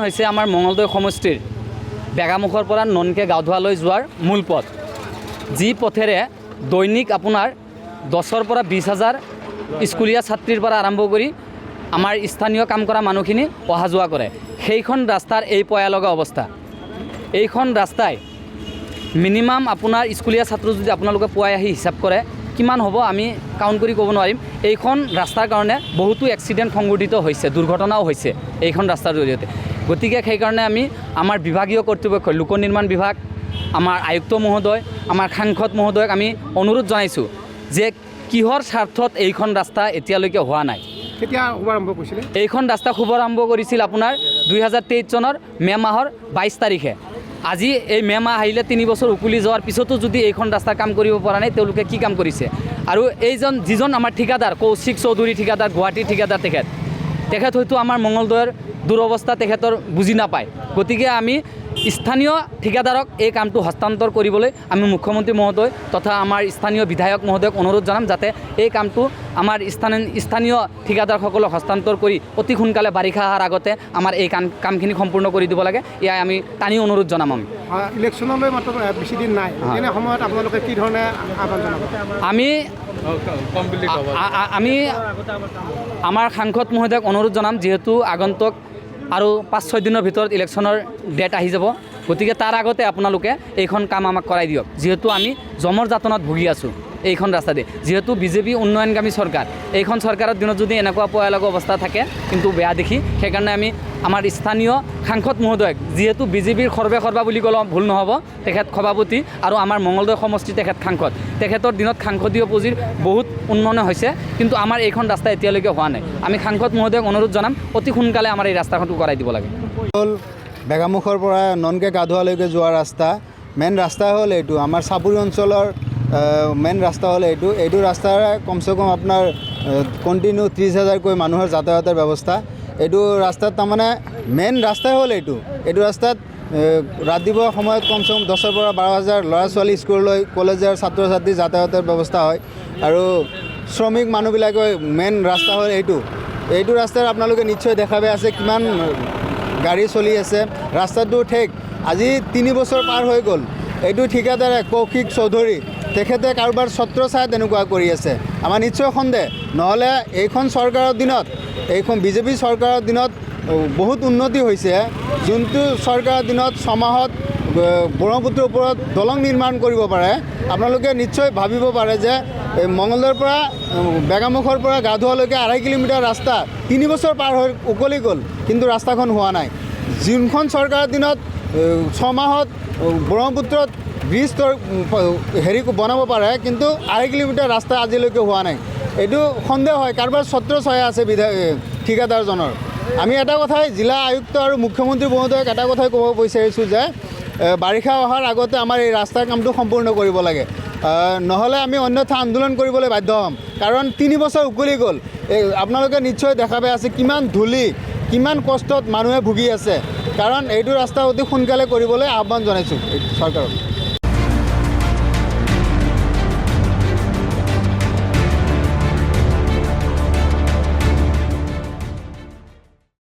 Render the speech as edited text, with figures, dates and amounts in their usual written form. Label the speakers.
Speaker 1: হৈছে আমাৰ মঙলদৈ সমষ্টিৰ বেগামুখৰ পৰা ননকে গাঁওধোৱালৈ যোৱাৰ মূল পথ, যি পথেৰে দৈনিক আপোনাৰ 10ৰ পৰা 20,000 স্কুলীয়া ছাত্ৰীৰ পৰা আৰম্ভ কৰি আমাৰ স্থানীয় কাম কৰা মানুহখিনি অহা যোৱা কৰে। সেইখন ৰাস্তাৰ এই পয়া লগা অৱস্থা। এইখন ৰাস্তাই মিনিমাম আপোনাৰ স্কুলীয়া ছাত্ৰ যদি আপোনালোকে পুৱাই আহি হিচাপ কৰে কিমান হ'ব আমি কাউণ্ট কৰি ক'ব নোৱাৰিম। এইখন ৰাস্তাৰ কাৰণে বহুতো এক্সিডেণ্ট সংঘটিত হৈছে, দুৰ্ঘটনাও হৈছে এইখন ৰাস্তাৰ জৰিয়তে। গতিকে সেইকাৰণে আমি আমাৰ বিভাগীয় কৰ্তৃপক্ষ, লোক নিৰ্মাণ বিভাগ, আমাৰ আয়ুক্ত মহোদয়, আমাৰ সাংসদ মহোদয়ক আমি অনুৰোধ জনাইছোঁ যে কিহৰ স্বাৰ্থত এইখন ৰাস্তা এতিয়ালৈকে হোৱা নাই।
Speaker 2: কেতিয়া শুভাৰম্ভ কৰিছিলে?
Speaker 1: এইখন ৰাস্তা শুভাৰম্ভ কৰিছিল আপোনাৰ 2023 চনৰ মে' মাহৰ 22 তাৰিখে। আজি এই মে' মাহ আহিলে 3 বছৰ উকলি যোৱাৰ পিছতো যদি এইখন ৰাস্তা কাম কৰিব পৰা নাই, তেওঁলোকে কি কাম কৰিছে? আৰু যিজন আমাৰ ঠিকাদাৰ কৌশিক চৌধুৰী ঠিকাদাৰ, গুৱাহাটীৰ ঠিকাদাৰ, তেখেত হয়তো আমাৰ মঙলদৈৰ দুৰৱস্থা তেখেতৰ বুজি নাপায়। গতিকে আমি স্থানীয় ঠিকাদাৰক এই কামটো হস্তান্তৰ কৰিবলৈ আমি মুখ্যমন্ত্ৰী মহোদয় তথা আমাৰ স্থানীয় বিধায়ক মহোদয়ক অনুৰোধ জনাম যাতে এই কামটো আমাৰ স্থানীয় ঠিকাদাৰসকলক হস্তান্তৰ কৰি অতি সোনকালে বাৰিষা অহাৰ আগতে আমাৰ এই কামখিনি সম্পূৰ্ণ কৰি দিব লাগে। এয়াই আমি টানি অনুৰোধ জনাম।
Speaker 2: ইলেকশ্যনলৈ মাত্ৰ বেছি দিন নাই, এনে সময়ত আপোনালোকে কি ধৰণে আহ্বান জনাব?
Speaker 1: আমি আমাৰ সাংসদ মহোদয়ক অনুৰোধ জনাম, যিহেতু আগন্তুক আৰু 5-6 দিনৰ ভিতৰত ইলেকশ্যনৰ ডেট আহি যাব। গতিকে তাৰ আগতে আপোনালোকে এইখন কাম আমাক কৰাই দিয়ক, যিহেতু আমি জমৰ যাতনাত ভুগি আছোঁ এইখন ৰাস্তাতে। যিহেতু বিজেপি উন্নয়নগামী চৰকাৰ, এইখন চৰকাৰৰ দিনত যদি এনেকুৱা পয়া লগা অৱস্থা থাকে কিন্তু বেয়া দেখি। সেইকাৰণে আমি আমাৰ স্থানীয় সাংসদ মহোদয়ক, যিহেতু বিজেপিৰ সৰ্বা বুলি ক'লেও ভুল নহ'ব, তেখেত সভাপতি আৰু আমাৰ মঙলদৈ সমষ্টিৰ তেখেত সাংসদ, তেখেতৰ দিনত সাংসদীয় পুঁজিৰ বহুত উন্নয়ন হৈছে, কিন্তু আমাৰ এইখন ৰাস্তা এতিয়ালৈকে হোৱা নাই। আমি সাংসদ মহোদয়ক অনুৰোধ জনাম অতি সোনকালে আমাৰ এই ৰাস্তাখনটো কৰাই দিব লাগে।
Speaker 3: হ'ল বেগামুখৰ পৰা ননকে গাঁওধোৱালৈকে যোৱা ৰাস্তা, মেইন ৰাস্তা হ'ল এইটো। আমাৰ চাপৰি অঞ্চলৰ মেইন ৰাস্তা হ'ল এইটো ৰাস্তাৰে কমচে কম আপোনাৰ কণ্টিনিউ 30,000কৈ মানুহৰ যাতায়াতৰ ব্যৱস্থা। এইটো ৰাস্তাত তাৰমানে মেইন ৰাস্তাই হ'ল এইটো ৰাস্তাত ৰাতিপুৱা সময়ত কমচে কম 10ৰ পৰা 12,000 ল'ৰা ছোৱালী স্কুললৈ, কলেজৰ ছাত্ৰ ছাত্ৰী যাতায়াতৰ ব্যৱস্থা হয়। আৰু শ্ৰমিক মানুহবিলাকে মেইন ৰাস্তা হ'ল এইটো ৰাস্তাৰ আপোনালোকে নিশ্চয় দেখা পাই আছে কিমান গাড়ী চলি আছে। ৰাস্তাটো ঠেক আজি 3 বছৰ পাৰ হৈ গ'ল। এইটো ঠিকাদাৰে কৌশিক চৌধুৰী, তেখেতে কাৰোবাৰ ছত্ৰ চাই তেনেকুৱা কৰি আছে। আমাৰ নিশ্চয় সন্দেহ, নহ'লে এইখন চৰকাৰৰ দিনত, এইখন বিজেপি চৰকাৰৰ দিনত বহুত উন্নতি হৈছে। যোনটো চৰকাৰৰ দিনত 6 মাহত ব্ৰহ্মপুত্ৰৰ ওপৰত দলং নিৰ্মাণ কৰিব পাৰে। আপোনালোকে নিশ্চয় ভাবিব পাৰে যে মঙলদৈৰ পৰা বেগামুখৰ পৰা গাঁওধোৱালৈকে 2.5 কিলোমিটাৰ ৰাস্তা 3 বছৰ পাৰ হৈ উকলি গ'ল, কিন্তু ৰাস্তাখন হোৱা নাই। যোনখন চৰকাৰৰ দিনত 6 মাহত ব্ৰহ্মপুত্ৰত ব্ৰিজ বনাব পাৰে, কিন্তু 2.5 কিলোমিটাৰ ৰাস্তা আজিলৈকে হোৱা নাই। এইটো সন্দেহ হয় কাৰোবাৰ ছত্ৰ ছায়া আছে ঠিকাদাৰজনৰ। আমি এটা কথাই জিলা আয়ুক্ত আৰু মুখ্যমন্ত্ৰী মহোদয়ক এটা কথাই ক'ব বিচাৰিছোঁ যে বাৰিষা অহাৰ আগতে আমাৰ এই ৰাস্তাৰ কামটো সম্পূৰ্ণ কৰিব লাগে, নহ'লে আমি অন্যথা আন্দোলন কৰিবলৈ বাধ্য হ'ম। কাৰণ 3 বছৰ উকলি গ'ল। আপোনালোকে নিশ্চয় দেখা পাই আছে কিমান ধূলি, কিমান কষ্টত মানুহে ভুগি আছে। কাৰণ এইটো ৰাস্তা অতি সোনকালে কৰিবলৈ আহ্বান জনাইছোঁ চৰকাৰক।